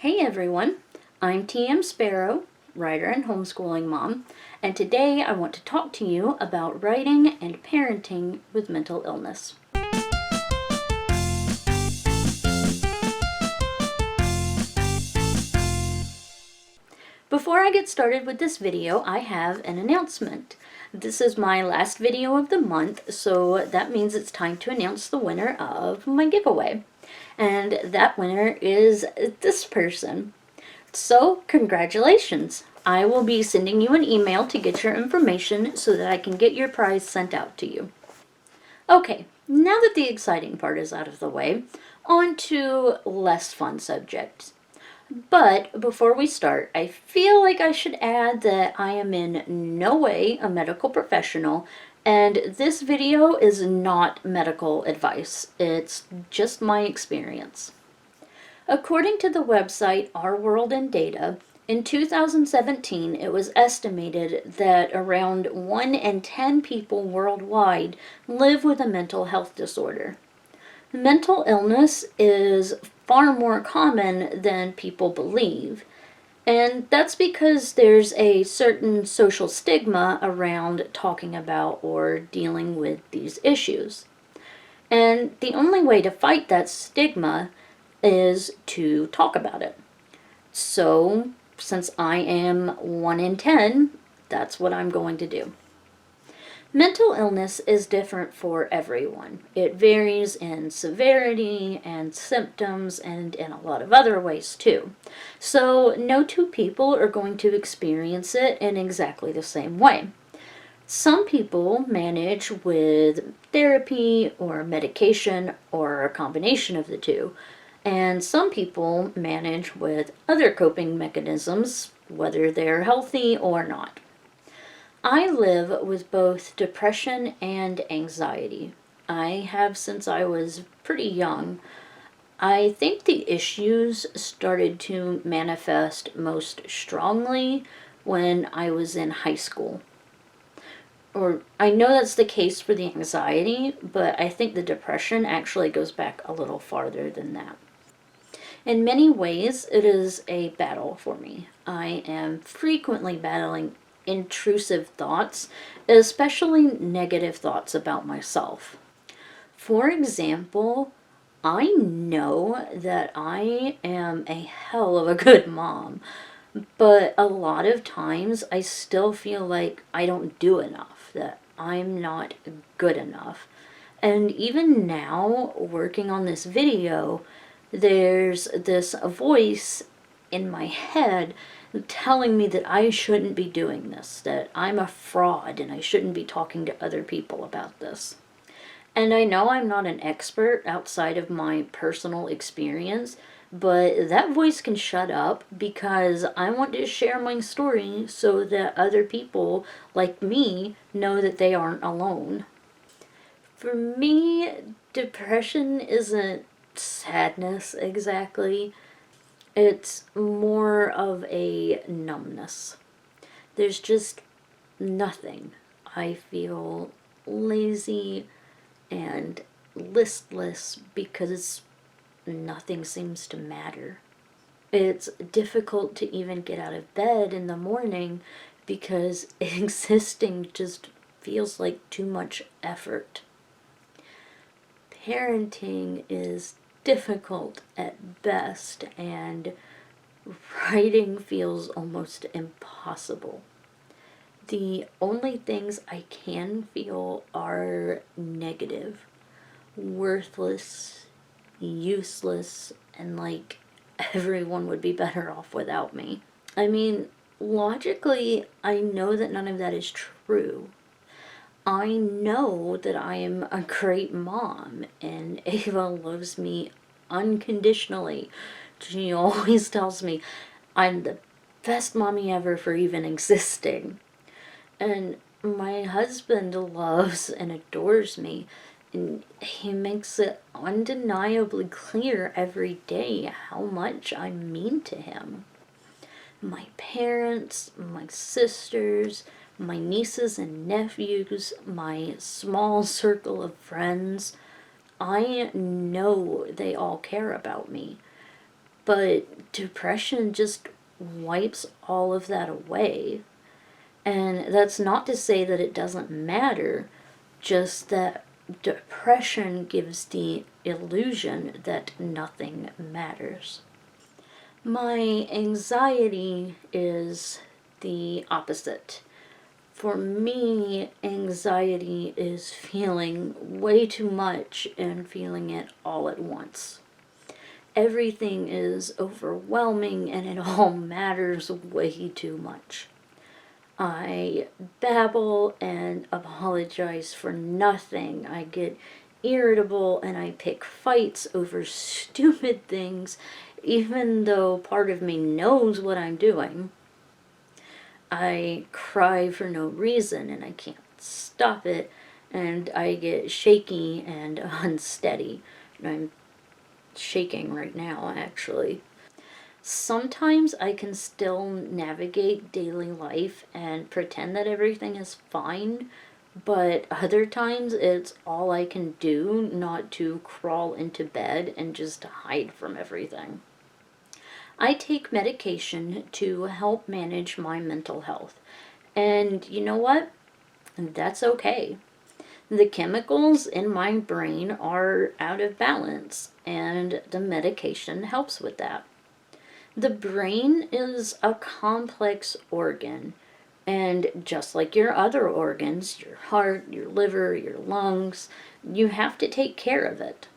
Hey everyone, I'm TM Sparrow, writer and homeschooling mom, and today I want to talk to you about writing and parenting with mental illness. Before I get started with this video, I have an announcement. This is my last video of the month, so that means it's time to announce the winner of my giveaway. And that winner is this person. So, congratulations! I will be sending you an email to get your information so that I can get your prize sent out to you. Okay, now that the exciting part is out of the way, on to less fun subjects. But before we start, I feel like I should add that I am in no way a medical professional, and this video is not medical advice. It's just my experience. According to the website Our World in Data, in 2017 it was estimated that around 1 in 10 people worldwide live with a mental health disorder. Mental illness is far more common than people believe, and that's because there's a certain social stigma around talking about or dealing with these issues. And the only way to fight that stigma is to talk about it. So, since I am 1 in 10, that's what I'm going to do. Mental illness is different for everyone. It varies in severity and symptoms and in a lot of other ways too. So, no two people are going to experience it in exactly the same way. Some people manage with therapy or medication or a combination of the two. And some people manage with other coping mechanisms, whether they're healthy or not. I live with both depression and anxiety. I have since I was pretty young. I think the issues started to manifest most strongly when I was in high school. Or I know that's the case for the anxiety, but I think the depression actually goes back a little farther than that. In many ways, it is a battle for me. I am frequently battling intrusive thoughts, especially negative thoughts about myself. For example, I know that I am a hell of a good mom, but a lot of times I still feel like I don't do enough, that I'm not good enough. And even now, working on this video, there's this voice in my head telling me that I shouldn't be doing this, that I'm a fraud and I shouldn't be talking to other people about this. And I know I'm not an expert outside of my personal experience, but that voice can shut up because I want to share my story so that other people like me know that they aren't alone. For me, depression isn't sadness exactly. It's more of a numbness. There's just nothing. I feel lazy and listless because nothing seems to matter. It's difficult to even get out of bed in the morning because existing just feels like too much effort. Parenting is difficult at best, and writing feels almost impossible. The only things I can feel are negative, worthless, useless, and like everyone would be better off without me. I mean, logically, I know that none of that is true. I know that I am a great mom, and Ava loves me unconditionally. She always tells me I'm the best mommy ever for even existing. And my husband loves and adores me, and he makes it undeniably clear every day how much I mean to him. My parents, my sisters, my nieces and nephews, my small circle of friends, I know they all care about me. But depression just wipes all of that away. And that's not to say that it doesn't matter, just that depression gives the illusion that nothing matters. My anxiety is the opposite. For me, anxiety is feeling way too much and feeling it all at once. Everything is overwhelming and it all matters way too much. I babble and apologize for nothing. I get irritable and I pick fights over stupid things, even though part of me knows what I'm doing. I cry for no reason and I can't stop it, and I get shaky and unsteady. And I'm shaking right now, actually. Sometimes I can still navigate daily life and pretend that everything is fine, but other times it's all I can do not to crawl into bed and just hide from everything. I take medication to help manage my mental health. And you know what? That's okay. The chemicals in my brain are out of balance, and the medication helps with that. The brain is a complex organ, and just like your other organs, your heart, your liver, your lungs, you have to take care of it.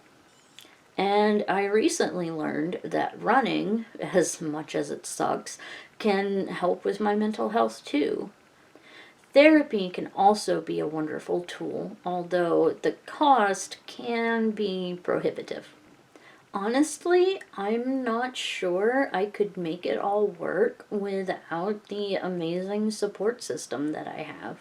And I recently learned that running, as much as it sucks, can help with my mental health too. Therapy can also be a wonderful tool, although the cost can be prohibitive. Honestly, I'm not sure I could make it all work without the amazing support system that I have.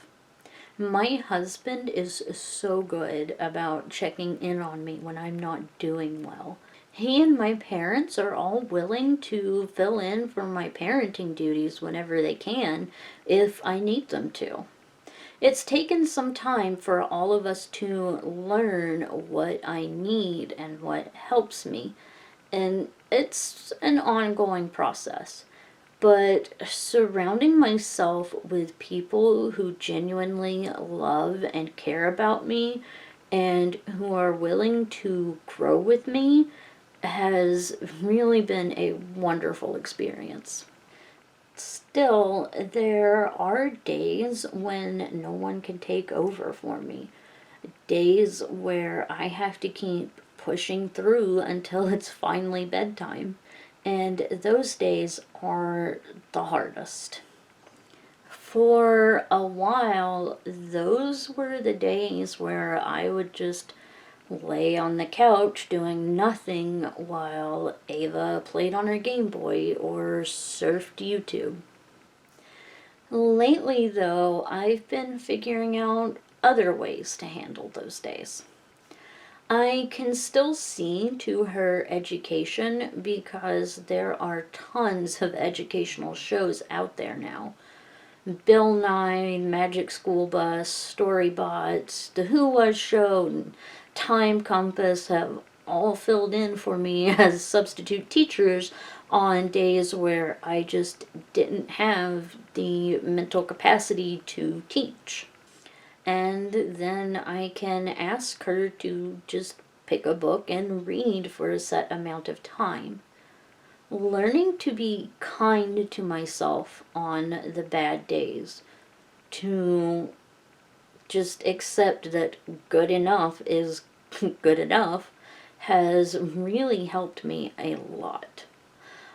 My husband is so good about checking in on me when I'm not doing well. He and my parents are all willing to fill in for my parenting duties whenever they can if I need them to. It's taken some time for all of us to learn what I need and what helps me, and it's an ongoing process. But surrounding myself with people who genuinely love and care about me and who are willing to grow with me has really been a wonderful experience. Still, there are days when no one can take over for me. Days where I have to keep pushing through until it's finally bedtime. And those days are the hardest. For a while, those were the days where I would just lay on the couch doing nothing while Ava played on her Game Boy or surfed YouTube. Lately, though, I've been figuring out other ways to handle those days. I can still see to her education because there are tons of educational shows out there now. Bill Nye, Magic School Bus, Storybots, The Who Was Show, and Time Compass have all filled in for me as substitute teachers on days where I just didn't have the mental capacity to teach. And then I can ask her to just pick a book and read for a set amount of time. Learning to be kind to myself on the bad days, to just accept that good enough is good enough, has really helped me a lot.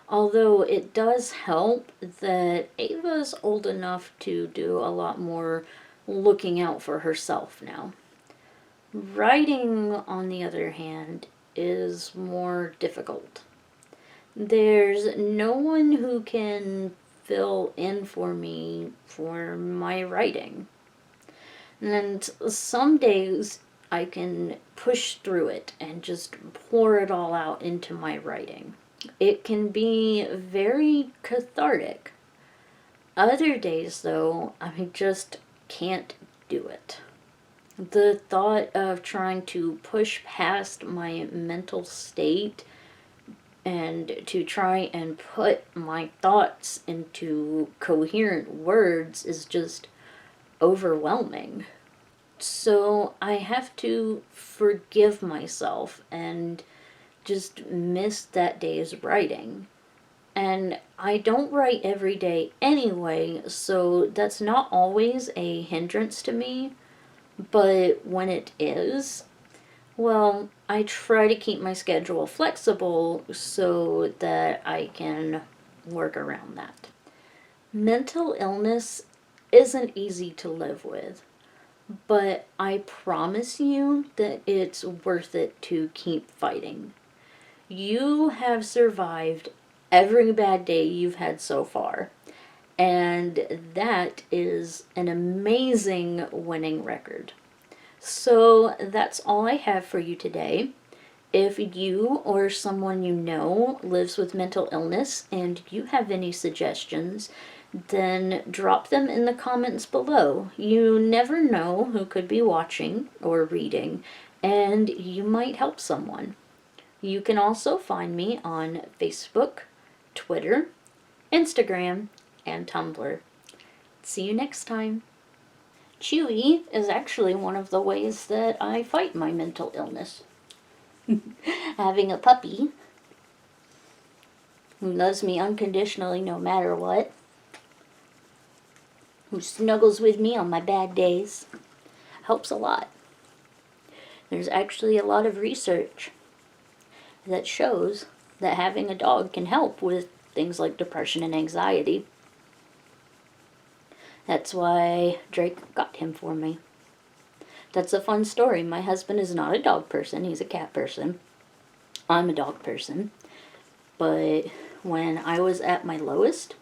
Although it does help that Ava's old enough to do a lot more looking out for herself now. Writing, on the other hand, is more difficult. There's no one who can fill in for me for my writing. And some days I can push through it and just pour it all out into my writing. It can be very cathartic. Other days, though, I just can't do it. The thought of trying to push past my mental state and to try and put my thoughts into coherent words is just overwhelming. So I have to forgive myself and just miss that day's writing. And I don't write every day anyway, so that's not always a hindrance to me. But when it is, well, I try to keep my schedule flexible so that I can work around that. Mental illness isn't easy to live with, but I promise you that it's worth it to keep fighting. You have survived every bad day you've had so far, and that is an amazing winning record. So that's all I have for you today. If you or someone you know lives with mental illness and you have any suggestions, then drop them in the comments below. You never know who could be watching or reading, and you might help someone. You can also find me on Facebook, Twitter, Instagram, and Tumblr. See you next time. Chewy is actually one of the ways that I fight my mental illness. Having a puppy who loves me unconditionally no matter what, who snuggles with me on my bad days, helps a lot. There's actually a lot of research that shows that having a dog can help with things like depression and anxiety. That's why Drake got him for me. That's a fun story. My husband is not a dog person, he's a cat person. I'm a dog person. But when I was at my lowest,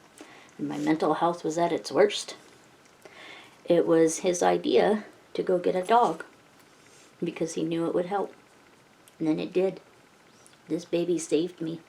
and my mental health was at its worst, it was his idea to go get a dog because he knew it would help. And then it did. This baby saved me.